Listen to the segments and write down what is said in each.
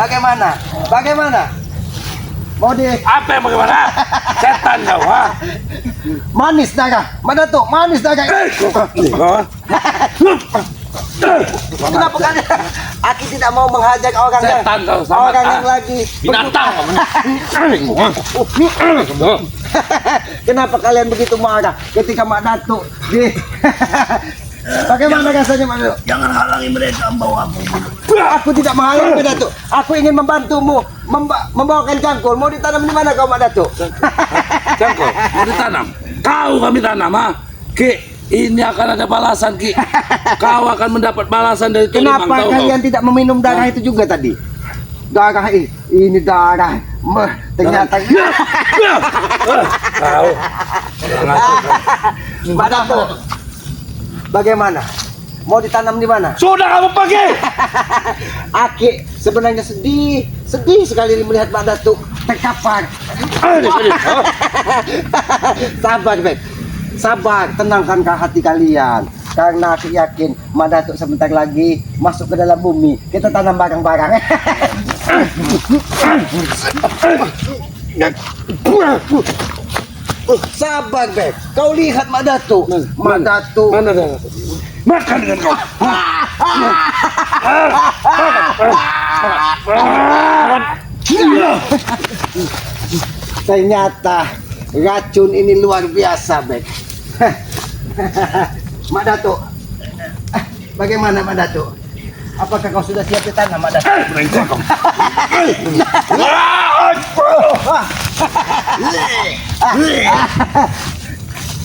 Bagaimana? Bagaimana? Mau di Apa yang bagaimana? Setan kau, ha? manis dagang. Mana tuh? Manis dagang. Kenapa kan? Aki tidak mau menghajar orang Setan kau sama orang yang lagi binatang. Kenapa kalian begitu marah ketika Mak Datuk di bagaimana rasanya Mak Datuk? Jangan halangi mereka membawa aku. Aku tidak menghalangi Mak Datuk. Aku ingin membantumu membawakan cangkul. Mau ditanam di mana kau Mak Datuk? Cangkul, mau ditanam. Kau kami tanam, ha? Ki, ini akan ada balasan, Ki. Kau akan mendapat balasan dari Tulimang. Kenapa kalian tidak meminum darah itu juga tadi? Darah ini darah. Ternyata Kau. Mak Datuk, bagaimana? Mau ditanam di mana? Sudah kamu pergi. Aki sebenarnya sedih sekali melihat Mak Datuk terkapar. Sabar, Beb. Sabar, tenangkan hati kalian. Karena aku yakin Mak Datuk sebentar lagi masuk ke dalam bumi. Kita tanam barang-barang. Sabar, Beb. Kau lihat Mak Datuk. Mak Datuk. Mana dah? Makan dengan kau. Ternyata racun ini luar biasa, Beb. Mak Datuk, bagaimana Mak Datuk? Apakah kau sudah siap ditanam, Mak Datuk?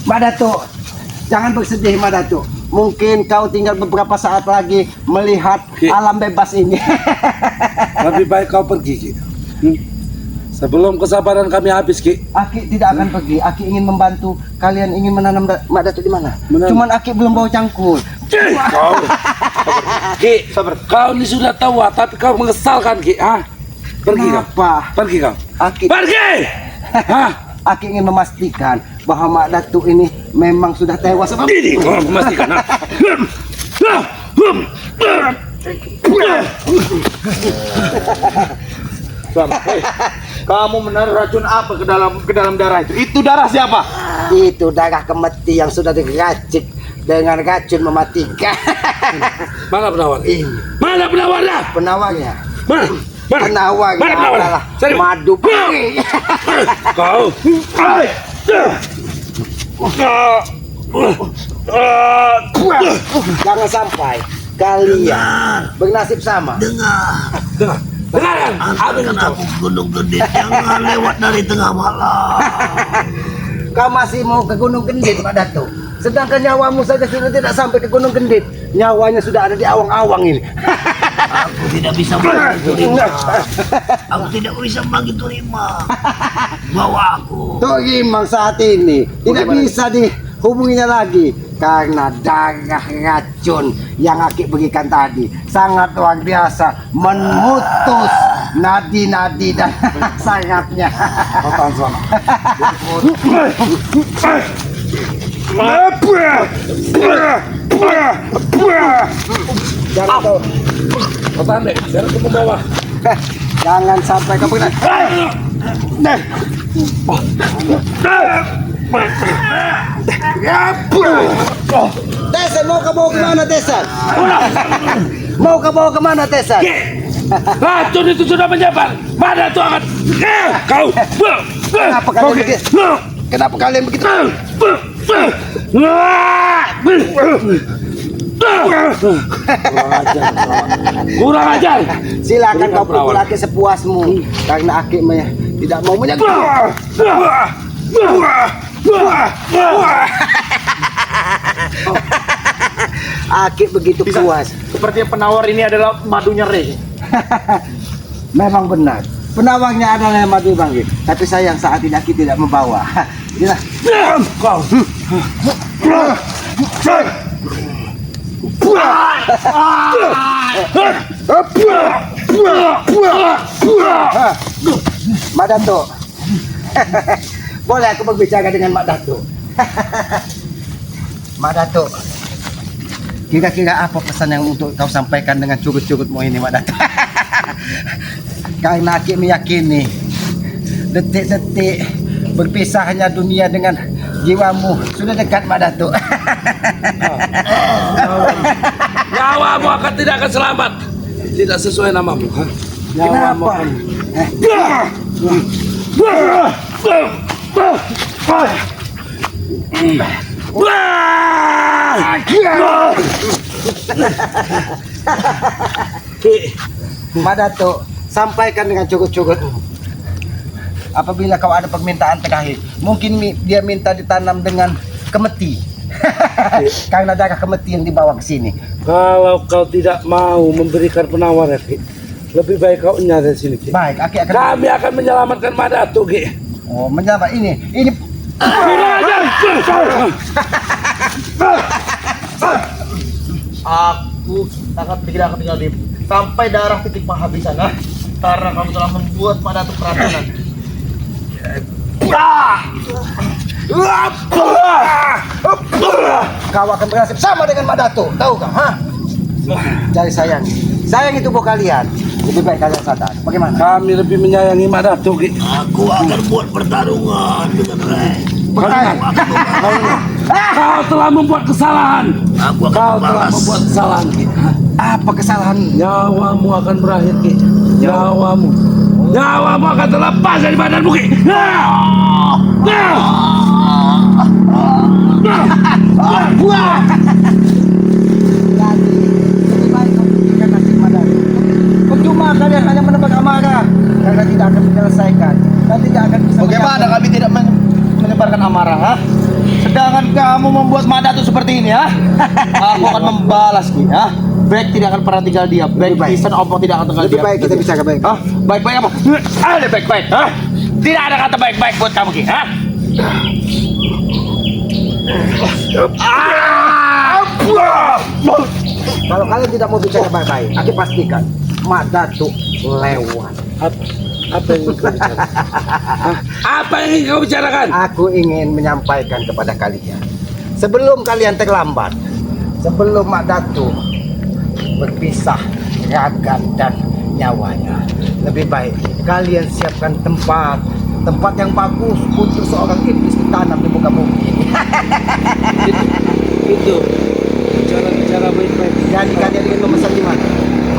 Mak Datuk, jangan bersedih, Mak Datuk. Mungkin kau tinggal beberapa saat lagi melihat alam bebas ini. Lebih baik kau pergi, Ki. Sebelum kesabaran kami habis, Ki. Aki tidak akan pergi. Aki ingin membantu. Kalian ingin menanam Mak Datuk di mana? Cuman Aki belum bawa cangkul. Kau. Ki, sabar. Kau ini sudah tua, tapi kau mengesalkan, Ki. Ah, pergi kau. Kenapa? Pergi kau. Aki, Pergi. Hah? Aki ingin memastikan bahwa Mak Datuk ini memang sudah tewas. Ini kau memastikan. Hei, kamu menaruh racun apa ke dalam darah itu? Itu darah siapa? Itu darah kemeti yang sudah diracik dengan racun mematikan. Mana penawar? Ini Mana penawarnya? penawarnya. Mana? Mana? Penawarnya Mana penawarnya? adalah Serius? madu peri. Kau. Jangan sampai kalian bernasib sama. Dengar, Dengarkan. antarkan aku ke Gunung Gede. Jangan lewat dari tengah malam. Kau masih mau ke Gunung Kendit, Mak Datuk. Sedangkan nyawamu saja sudah tidak sampai ke Gunung Kendit. Nyawanya sudah ada di awang-awang ini. Aku tidak bisa begitu terima. Aku tidak bisa begitu terima. Bawa aku. Tok Imang saat ini tidak bisa dihubunginya lagi karena darah racun yang Aki berikan tadi sangat luar biasa, memutus nadi-nadi dan sayapnya. Jangan kau, Kau tahan deh, biar aku membawa. jangan sampai kau benar. Tesan, mau kau bawa kemana Tesan? Mau kau bawa kemana Tesan? Racun itu sudah menyebar. Mana tuh akan? Kau. Kenapa kalian begitu? Kenapa kalian begitu? Kurang ajar. Silakan kau pukul Aki sepuasmu karena Aki tidak mau menyakiti. Aki begitu puas. Seperti penawar ini adalah madu nyeri. Memang benar. Penawarnya adalah madu bangkit. Tapi sayang saat ini Aki tidak membawa. Inilah. Kau. Mak Datuk. Boleh aku berbicara dengan Mak Datuk? Mak Datuk, kira-kira apa pesan yang untuk kau sampaikan dengan curut-curutmu ini, Mak Datuk? Karena Aki meyakini detik-detik berpisahnya dunia dengan jiwamu sudah dekat Mak Datuk. Nyawamu akan tidak akan selamat. Tidak sesuai namamu. Ha? Nyawamu Kenapa? akan... Mak Datuk, sampaikan dengan cukup-cukup. Apabila kau ada permintaan terakhir, mungkin dia minta ditanam dengan kemeti. Karena darah kemeti yang dibawa ke sini. Kalau kau tidak mau memberikan penawaran, Ki, lebih baik kau nyari sini, Ki. Baik, Aki akan. Kami akan menyelamatkan Mak Datuk, Ki. Oh, menyelamat ini. Aku sangat tidak akan tinggal diam sampai darah titik penghabisan, karena kamu telah membuat Mak Datuk keracunan. Kau akan bernasib sama dengan Mak Datuk, tahu kau? Jadi sayang itu bukan kalian. Lebih baik kalian sadar. Bagaimana? Kami lebih menyayangi Mak Datuk, Ki. Aku akan buat pertarungan dengan Rai. Kau telah membuat kesalahan. Aku akan Kau telah membalas. membuat kesalahan, Ki. Apa kesalahan? Nyawamu akan berakhir, Ki. Nyawamu akan terlepas dari badanmu, Ki. Jadi lebih baik kau berikan nasib Mak Datuk. Percuma kalian hanya menebak amarah karena tidak akan menyelesaikan dan tidak akan bisa. Bagaimana kami tidak menyebarkan amarah, sedangkan kamu membuat Mak Datuk seperti ini, Aku akan membalas, Ki, Baik tidak akan pernah tinggal diam. Baik Lebih baik. Kisan Ompong tidak akan tinggal Lebih diam. baik kita bisa baik. Baik-baik apa? Ada baik-baik, Tidak ada kata baik-baik buat kamu, Ki, Kalau kalian tidak mau bicara baik-baik, aku pastikan Mak Datuk lewat. Apa yang ingin kau bicarakan? Apa yang ingin kau bicarakan? Aku ingin menyampaikan kepada kalian, sebelum kalian terlambat, sebelum Mak Datuk berpisah raga dan nyawanya, lebih baik kalian siapkan tempat yang bagus untuk seorang iblis ditanam di muka bumi. Itu bicara baik-baik. Jadi kalian ingin memesan di mana?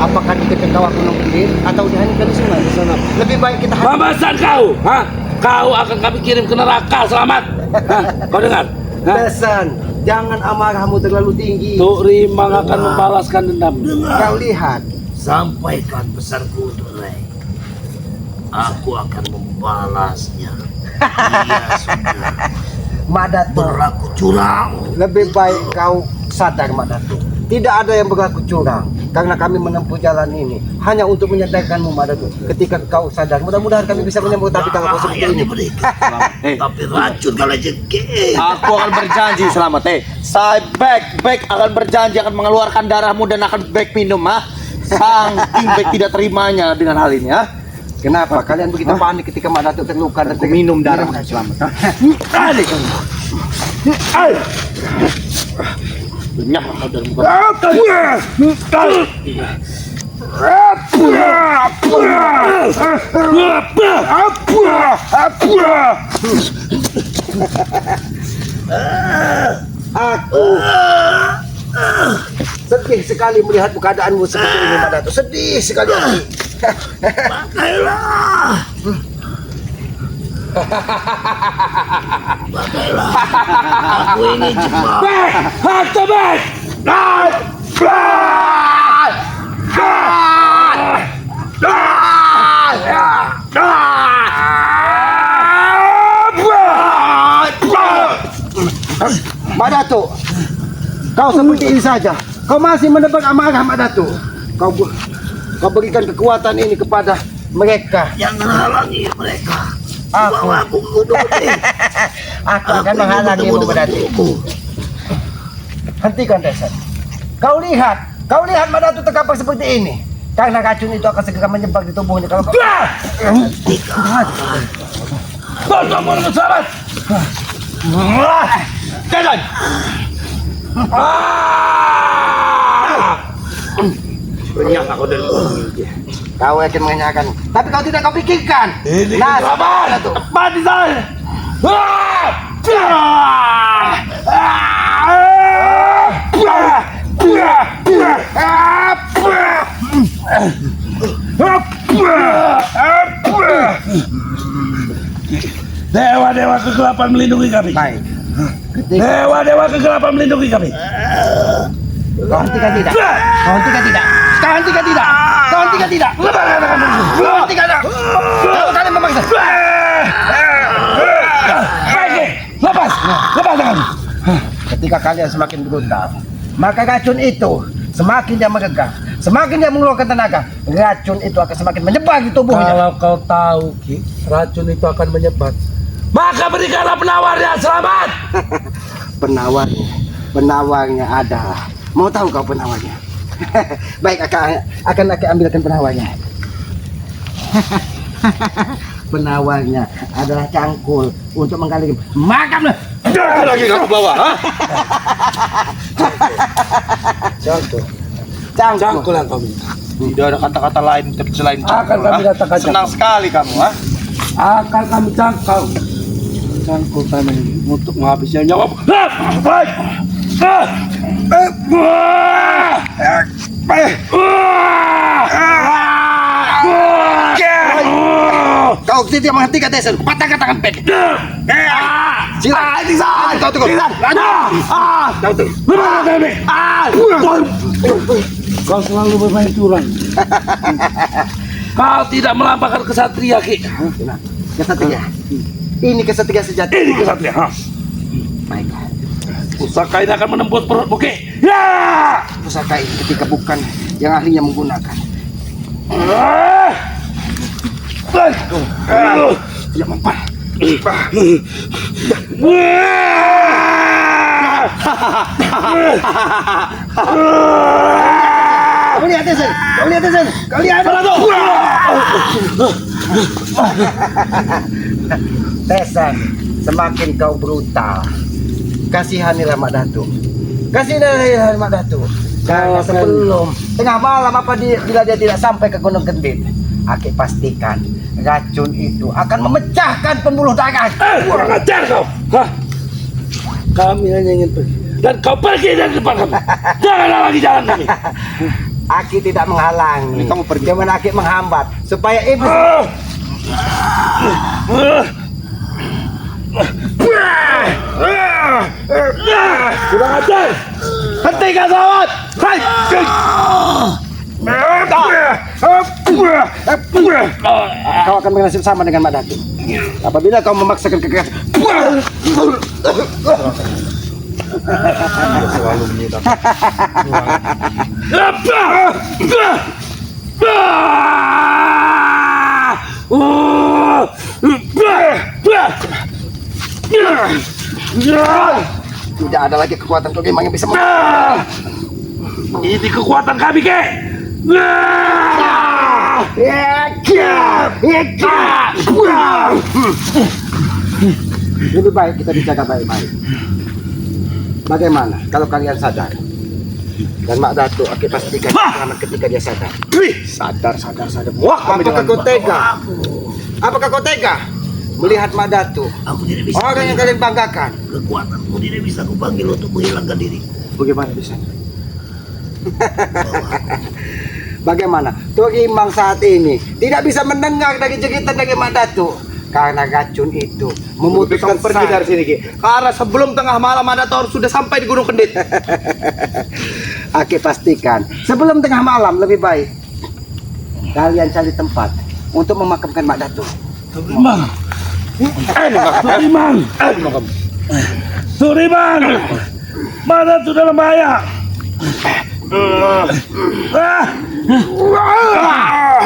Apakah di dekat kawah Gunung Kilir atau dihanyutkan di sungai di sana? Lebih baik kita Memesan kau, Kau akan kami kirim ke neraka, selamat. Kau dengar? pesan. Jangan amarahmu terlalu tinggi. Tuk Rimang akan membalaskan dendam. Kau lihat, Sampaikan pesanku untuk Rai. Aku akan membalasnya. Dia sudah Mak Datuk, berlaku curang. lebih baik kau sadar Mak Datuk. Tidak ada yang berlaku curang karena kami menempuh jalan ini hanya untuk menyadarkanmu Mak Datuk. Ketika kau sadar, mudah-mudahan kami bisa menyambut. Tapi kalau kau seperti ini, Tapi racun kalau jengke. Aku akan berjanji selamat, Saya baik akan berjanji akan mengeluarkan darahmu dan akan baik minum, Sang baik tidak terimanya dengan hal ini, kenapa kalian begitu panik ketika Mak Datuk terluka dan Minum darah selamat, Nyah, dari muka. Aku sedih sekali melihat keadaanmu seperti ini Mak Datuk. Sedih sekali aku. Pakailah. Pakailah. Aku ini cuma Mak Datuk, kau seperti ini saja. Kau masih menebak amarah Mak Datuk. Kau berikan kekuatan ini kepada mereka. jangan halangi mereka. Aku. Bawa aku ke gunung ini. Aku akan menghalangimu Mak Datuk. Hentikan Desan. Kau lihat Mak Datuk terkapar seperti ini. Karena racun itu akan segera menyebar di tubuhnya. Kalau kau Bertemu dengan selamat. Renyah aku dari Kau akan mengenyakan, tapi kau tidak kau pikirkan. ini Nasib kegelapan. Madatuk. Mati saya. Dewa-dewa kegelapan melindungi kami. Baik. Ketika Dewa-dewa kegelapan melindungi kami. kau hentikan tidak. Kau hentikan tidak. Kau hentikan tidak. Kau hentikan tidak. Kau hentikan tidak. Kalau kalian memaksa. Baik, lepas tangan. Ketika kalian semakin brutal, maka racun itu semakin dia megagah, semakin dia mengeluarkan tenaga, racun itu akan semakin menyebar di tubuhnya. Kalau kau tahu, Ki, racun itu akan menyebar, maka berikanlah penawarnya. Selamat. Penawarnya adalah, mau tahu kau penawarnya? Baik, akan ambilkan penawarnya. Penawarnya adalah cangkul untuk menggali makam. Jangan lagi kamu bawa, ha? Cangkul. Cangkul yang kau minta. Tidak ada kata-kata lain selain Akan cangkul, kami ha? katakan Senang cangkul. sekali kamu, ha? Akan kami cangkul tanah ini untuk menghabisnya nyawa. Kau tidak menghentikan Desen, patahkan tangan Pek. Silakan. Kau tunggu. Kau selalu bermain curang. Kau tidak melampaukan kesatria, Ki. Kesatria. Ini kesatria sejati. Ini kesatria. Baik. Pusaka ini akan menembus perutmu, Ki. Ya! Pusaka ini ketika bukan yang ahlinya menggunakan. Tidak mempan. Kau lihat Desen. Kau lihat Desen. Kau lihat. Tesan, semakin kau brutal, kasihanilah Mak Datuk. Kasihanilah Mak Datuk. Karena sebelum tengah malam bila dia tidak sampai ke Gunung Kendit, Aki pastikan racun itu akan memecahkan pembuluh darah. Kurang ajar kau. Hah? Kami hanya ingin pergi. Dan kau pergi dari depan kami. Janganlah lagi jalan kami. Aki tidak menghalangi. Kamu pergi. Cuman Aki menghambat supaya iblis Kurang ajar. Hentikan sawat. Hai. kau akan bernasib sama dengan Mak Datuk. Apabila kau memaksakan kekerasan. Selalu menyita. Tidak ada lagi kekuatan kau yang bisa Ini kekuatan kami, Ki. Lebih baik kita dijaga baik-baik. Bagaimana kalau kalian sadar? Dan Mak Datuk Aki pastikan selamat ketika dia sadar. Sadar. Wah, kami Apakah dengan kau tega? Apakah kau tega melihat Mak Datuk, Aku tidak bisa. orang yang kalian banggakan? Kekuatanku tidak bisa kupanggil untuk menghilangkan diriku. Bagaimana bisa? Bagaimana? Tok Imang saat ini tidak bisa mendengar dari jeritan dari Mak Datuk karena racun itu memutuskan pergi dari sini, Ki. Karena sebelum tengah malam ada Tor sudah sampai di Gunung Kendit. Aki pastikan sebelum tengah malam lebih baik kalian cari tempat untuk memakamkan Mak Datuk. Suriman. Suriman. Suriman. Mana tuh dalam bahaya?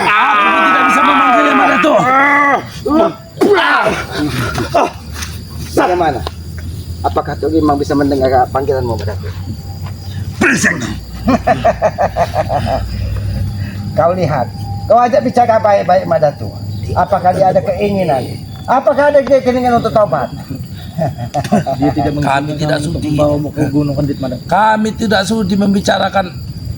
Aku tidak bisa memanggilnya, Mak Datuk. Bagaimana? Apakah Tok Imang bisa mendengar panggilanmu, Mak Datuk? Berisik. Kau lihat, kau ajak bicara baik-baik Mak Datuk. Apakah dia ada keinginan? Apakah ada keinginan untuk taubat? Dia tidak Kami tidak sudi. membawamu ke Gunung Kendit, Madam. Kami tidak sudi membicarakan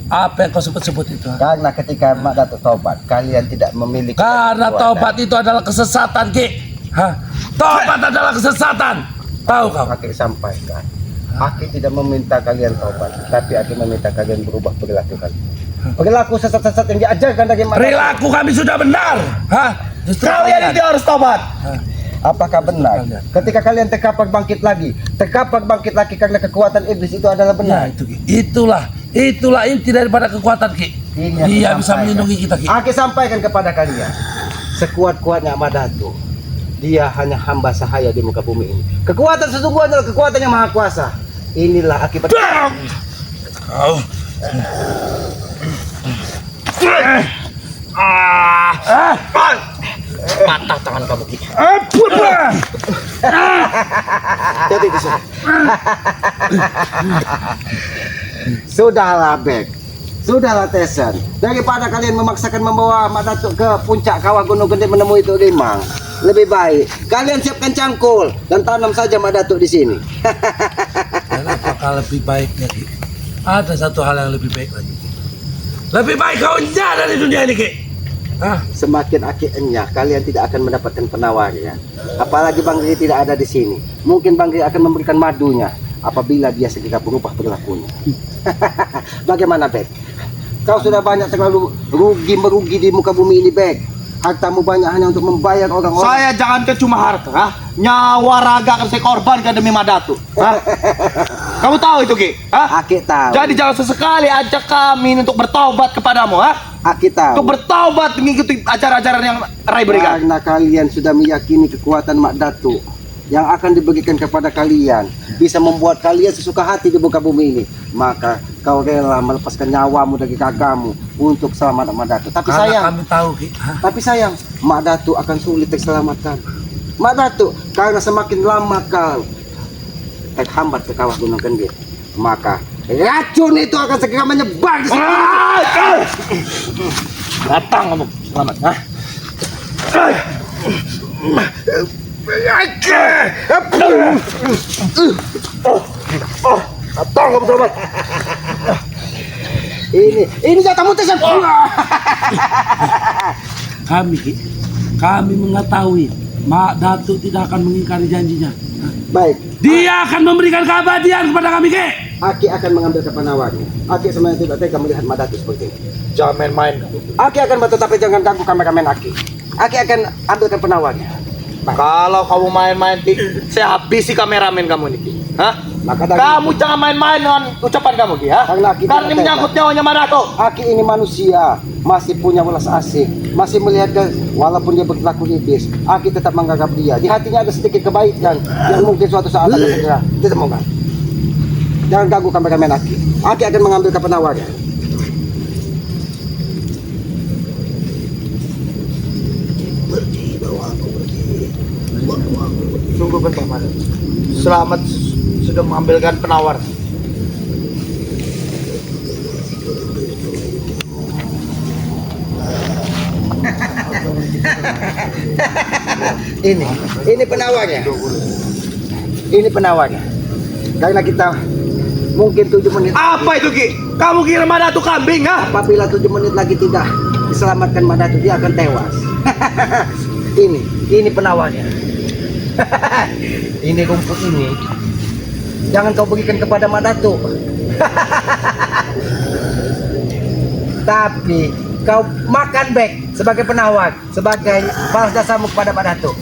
Apa yang kau sebut-sebut itu? Karena ketika Mak Datuk tobat, kalian tidak memiliki Karena kekuatan. taubat itu adalah kesesatan, Ki. Hah? Taubat adalah kesesatan. Tahu kau? Aki sampaikan. Aki tidak meminta kalian tobat, tapi Aki meminta kalian berubah perilaku kalian. Perilaku sesat-sesat yang diajarkan dari Mak Datuk. Perilaku kami sudah benar. Hah? Justru Kalian itu harus tobat. Apakah benar? Ketika kalian terkapar bangkit lagi karena kekuatan iblis itu adalah Ya, benar. itu, Ki. Itulah inti daripada kekuatan, Ki. Ini yang Dia aku bisa sampaikan. melindungi kita, Ki. Aki sampaikan kepada kalian, sekuat-kuatnya Mak Datuk, dia hanya hamba sahaya di muka bumi ini. Kekuatan sesungguhnya adalah kekuatan yang maha kuasa. Inilah akibat. Kau. Patah tangan kamu, Ki. Jadi di sini. Sudahlah Bek, sudahlah Tesan. Daripada kalian memaksakan membawa Mak Datuk ke puncak kawah Gunung Gede menemui Tuk Limang, lebih baik kalian siapkan cangkul dan tanam saja Mak Datuk di sini. Dan apakah lebih baiknya, Ki? Ada satu hal yang lebih baik lagi, Ki. Lebih baik kau enyah dari dunia ini, Ki. Hah? Semakin Aki enyah, kalian tidak akan mendapatkan penawarnya. Apalagi Bang Giri tidak ada di sini. Mungkin Bang Giri akan memberikan madunya apabila dia segera berubah perilakunya. Bagaimana, Bek? Kau sudah banyak terlalu merugi di muka bumi ini, Bek. Hartamu banyak hanya untuk membayar orang-orang. Saya jangankan cuma harta, ha? Nyawa raga akan saya korbankan demi Mak Datuk. Ha? Kamu tahu itu, Ki? Ha? Aki tahu. Jadi jangan sesekali ajak kami untuk bertobat kepadamu, ha? Aki tahu. Untuk bertobat mengikuti ajaran-ajaran yang Rai berikan. Karena kalian sudah meyakini kekuatan Mak Datuk yang akan diberikan kepada kalian bisa membuat kalian sesuka hati di muka bumi ini, maka kau rela melepaskan nyawamu dari gagamu untuk selamat Mak Datuk. Tapi Karena sayang, kami tahu, Ki. Hah? tapi sayang, Mak Datuk akan sulit terselamatkan. Mak Datuk, karena semakin lama kau terhambat ke kawah Gunung Gede, maka racun itu akan segera menyebar di sini. Datang kamu, selamat, ha? Datang kamu selamat. Ini jatahmu Tesan. Kami, Ki. Kami mengetahui Mak Datuk tidak akan mengingkari janjinya. Hah? Baik, Dia akan memberikan keabadian kepada kami, Ki. Aki akan mengambil kepenawarnya. Aki sebenarnya tidak tega melihat Mak Datuk seperti ini. Jangan main-main kamu. Aki akan bantu tapi jangan ganggu kameramen Aki. Aki akan ambilkan penawarnya. Kalau kamu main-main, Ki, saya habisi kameramen kamu ini, Ki. Hah? Maka dari Kamu jangan main-main dengan ucapan kamu, Ki, ha? Karena kita Karena ini tidak menyangkut nyawanya Mak Datuk. Aki ini manusia, masih punya welas asih, masih melihat walaupun dia berlaku iblis, Aki tetap menganggap dia. Di hatinya ada sedikit kebaikan yang mungkin suatu saat akan segera ditemukan. Jangan ganggu kameramen Aki. Aki akan mengambil penawarnya. Sungguh bentar, Mak Datuk. Selamat sudah mengambilkan penawar. Ini penawarnya. Ini penawarnya. Karena kita mungkin 7 menit. Apa itu, Ki? Kamu kira Mak Datuk kambing, ha? Apabila 7 menit lagi tidak diselamatkan Mak Datuk, dia akan tewas. ini penawarnya. Ini rumput ini. Jangan kau berikan kepada Mak Datuk. Tapi kau makan Bek sebagai penawar, sebagai balas jasarmu kepada Mak Datuk.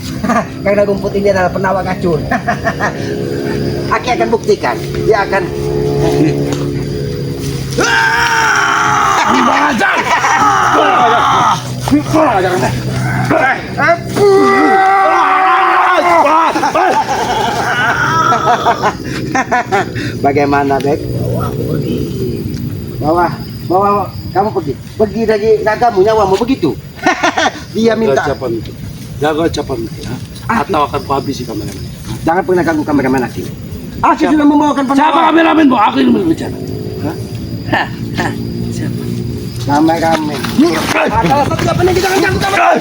Karena rumput ini adalah penawar racun. Aki akan buktikan, dia akan Ajar! Bagaimana, Bek? Bawa kamu pergi dari ragamu, nyawamu begitu. Dia minta. Jaga ucapan. Atau akan kuhabisi kameramen. Jangan pernah ganggu kameramen Aki. Aki sudah membawakan Siapa penawar. kameramen, Bu? Aku ini berbicara. Siapa? Kameramen. Kalau satu apa nih jangan ganggu kameramen.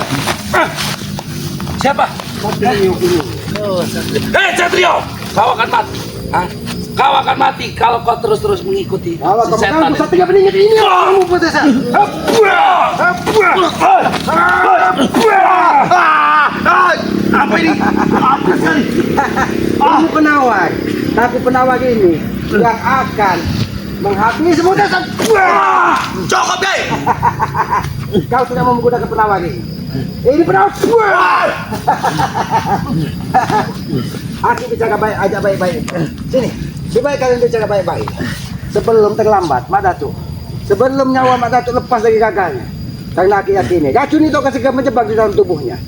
Siapa? Hei, Satrio! Kau akan mati. Hah? Kau akan mati kalau kau terus-terus mengikuti Kalau si kamu setan ganggu ini. Satria Peningit ini, kamu putusan. Apa ini? Apa sekali? Kamu penawar, tapi penawar ini yang akan menghabisi muda Cukup, guys. Kau sudah mau menggunakan penawar ini. Ini penawar. Aku bicara baik aja baik-baik. Sini, supaya kalian bicara baik-baik. Sebelum terlambat, Mak Datuk. Sebelum nyawa Mak Datuk lepas dari gagalnya. Karena aku yakini, racun itu akan segera menjebak di dalam tubuhnya.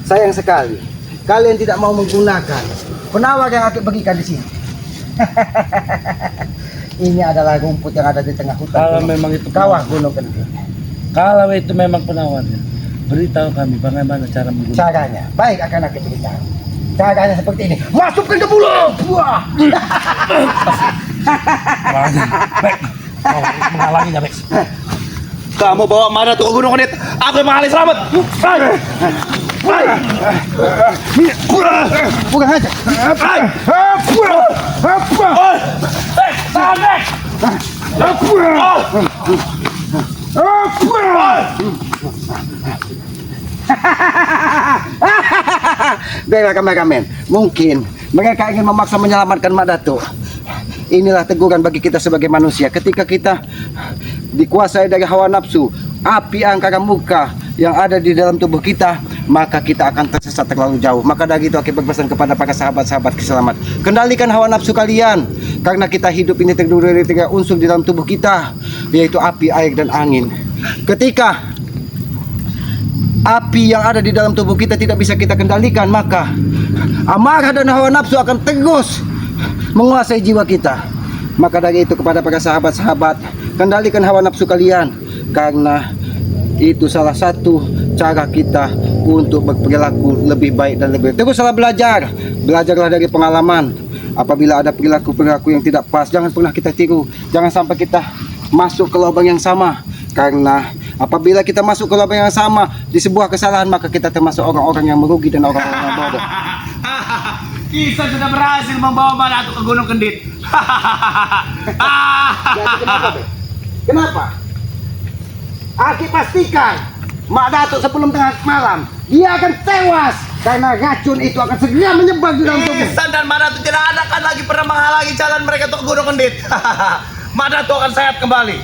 Sayang sekali, kalian tidak mau menggunakan penawar yang aku berikan di sini. Ini adalah rumput yang ada di tengah hutan. Kalau memang itu kawah Gunung Kenting. Kalau itu memang penawarnya, beritahu kami bagaimana cara menggunakan. Caranya, baik akan aku beritahu. Caranya seperti ini. Masukkan ke mulut. Buah. Baik, kau menghalanginya, Bex. Kamu bawa Mada tuh ke Gunung Kendit. Aku yang menghalangi selamat. Bukan aja. Baiklah kameramen, mungkin mereka ingin memaksa menyelamatkan Mak Datuk. Inilah teguran bagi kita sebagai manusia. Ketika kita dikuasai dari hawa nafsu, api angkara murka yang ada di dalam tubuh kita, maka kita akan tersesat terlalu jauh. Maka dari itu aku berpesan kepada para sahabat-sahabat selamat, kendalikan hawa nafsu kalian, karena kita hidup ini terdiri dari 3 unsur di dalam tubuh kita, yaitu api, air, dan angin. Ketika api yang ada di dalam tubuh kita tidak bisa kita kendalikan, maka amarah dan hawa nafsu akan terus menguasai jiwa kita. Maka dari itu kepada para sahabat-sahabat, kendalikan hawa nafsu kalian, karena itu salah satu cara kita untuk berperilaku lebih baik dan lebih. Teruslah belajar, belajarlah dari pengalaman. Apabila ada perilaku-perilaku yang tidak pas, jangan pernah kita tiru. Jangan sampai kita masuk ke lubang yang sama, karena apabila kita masuk ke lubang yang sama di sebuah kesalahan, maka kita termasuk orang-orang yang merugi dan orang-orang yang bodoh. Kita sudah berhasil membawa Mada tuh ke Gunung Kendit. Jadi kenapa, Be? Kenapa? Aki pastikan Mak Datuk sebelum tengah malam dia akan tewas, karena racun itu akan segera menyebar di dalam tubuh. Ihsan dan Mada tuh tidak ada kan lagi pernah menghalangi jalan mereka tuh ke Gunung Kendit. Mada tuh akan sehat kembali,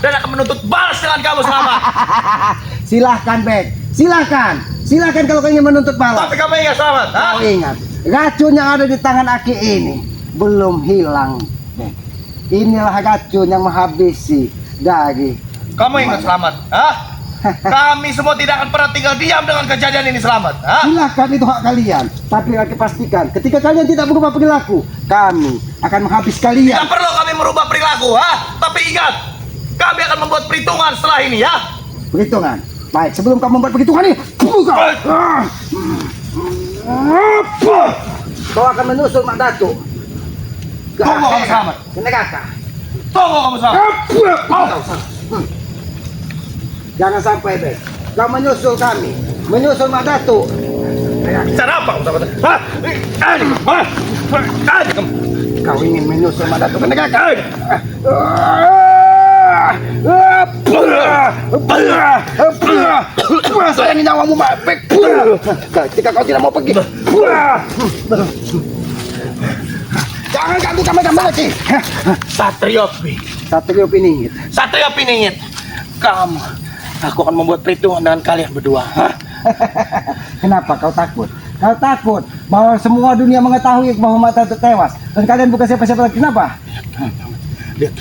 dan akan menuntut balas dengan kamu selamat. Silahkan, Bek. Silahkan kalau kau ingin menuntut balas. Tapi kamu ingat selamat, Kau ingat, racun yang ada di tangan Aki ini belum hilang, Bek. Inilah racun yang menghabisi dari. Kamu ingat selamat, Kami semua tidak akan pernah tinggal diam dengan kejadian ini selamat, Silahkan, itu hak kalian. Tapi Aki pastikan, ketika kalian tidak berubah perilaku, kami akan menghabis kalian. Tidak perlu kami merubah perilaku, Tapi ingat, kami akan membuat perhitungan setelah ini, ya. Perhitungan. Baik, sebelum kamu membuat perhitungan ini, buka. Kau akan menyusul Mak Datuk ke Tunggu kamu akhirat, selamat. ke neraka. Tunggu kamu selamat. Jangan sampai, Bek. Kau menyusul kami, menyusul Mak Datuk. Cara apa kamu selamat? Kau ingin menyusul Mak Datuk ke neraka. Sayangi nyawamu, Mak Bek. Ketika kau tidak mau pergi, jangan ganggu kami lagi. Satrio Piningit. Satrio Piningit. Aku akan membuat perhitungan dengan kalian berdua. Kenapa kau takut? Kau takut bahwa semua dunia mengetahui bahwa Mak Datuk tewas dan kalian bukan siapa-siapa lagi. Kenapa? Lihat.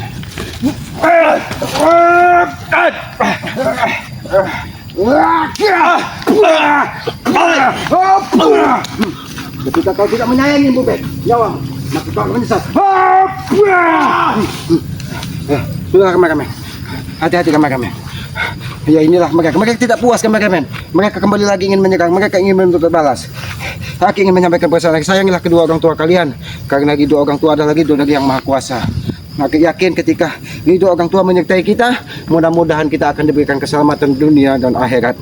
Ketika kau tidak menyayangi Bubek, nyawamu, maka kau akan menyesal. Sudah, kameramen. Hati-hati, kameramen. Ya, inilah mereka. Mereka tidak puas, kameramen. Mereka kembali lagi ingin menyerang. Mereka ingin menuntut balas. Aku ingin menyampaikan pesan lagi. Sayangilah kedua orang tua kalian, karena ridho orang tua adalah ridho dari Yang Maha Kuasa. Aku yakin ketika ridho orang tua menyertai kita, mudah-mudahan kita akan diberikan keselamatan dunia dan akhirat.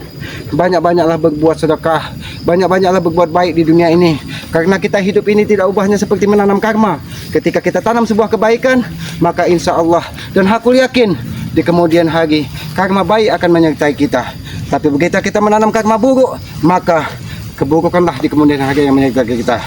banyak-banyaklah berbuat sedekah, banyak-banyaklah berbuat baik di dunia ini. Karena kita hidup ini tidak ubahnya seperti menanam karma. Ketika kita tanam sebuah kebaikan, maka insya Allah dan aku yakin di kemudian hari karma baik akan menyertai kita. Tapi begitu kita menanam karma buruk, maka keburukanlah di kemudian hari yang menyertai kita.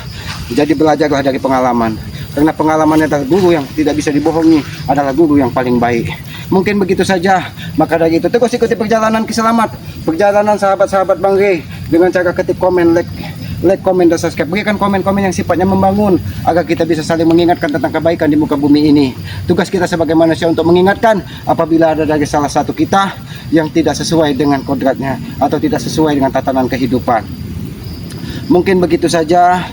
Jadi belajarlah dari pengalaman. Karena pengalaman adalah guru yang tidak bisa dibohongi, adalah guru yang paling baik. Mungkin begitu saja. Maka dari itu terus ikuti perjalanan Kiselamat, perjalanan sahabat-sahabat Bang Rey dengan cara ketik komen, like, komen, dan subscribe. Berikan komen-komen yang sifatnya membangun agar kita bisa saling mengingatkan tentang kebaikan di muka bumi ini. Tugas kita sebagai manusia untuk mengingatkan apabila ada dari salah satu kita yang tidak sesuai dengan kodratnya atau tidak sesuai dengan tatanan kehidupan. Mungkin begitu saja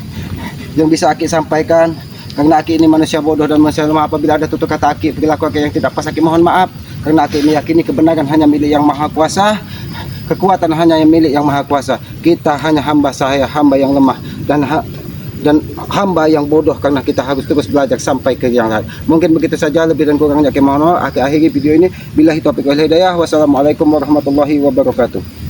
yang bisa Aki sampaikan. Karena Aki ini manusia bodoh dan manusia lemah. Apabila ada tutur kata Aki, perilaku Aki yang tidak pas, Aki mohon maaf. Karena Aki meyakini kebenaran hanya milik Yang Maha Kuasa, kekuatan hanya yang milik Yang Maha Kuasa. Kita hanya hamba sahaya, hamba yang lemah dan hamba yang bodoh, karena kita harus terus belajar sampai ke yang lain. Mungkin begitu saja, lebih dan kurangnya Aki mohon maaf. Aki akhiri video ini. Billahi taufiq wal hidayah. Wassalamualaikum warahmatullahi wabarakatuh.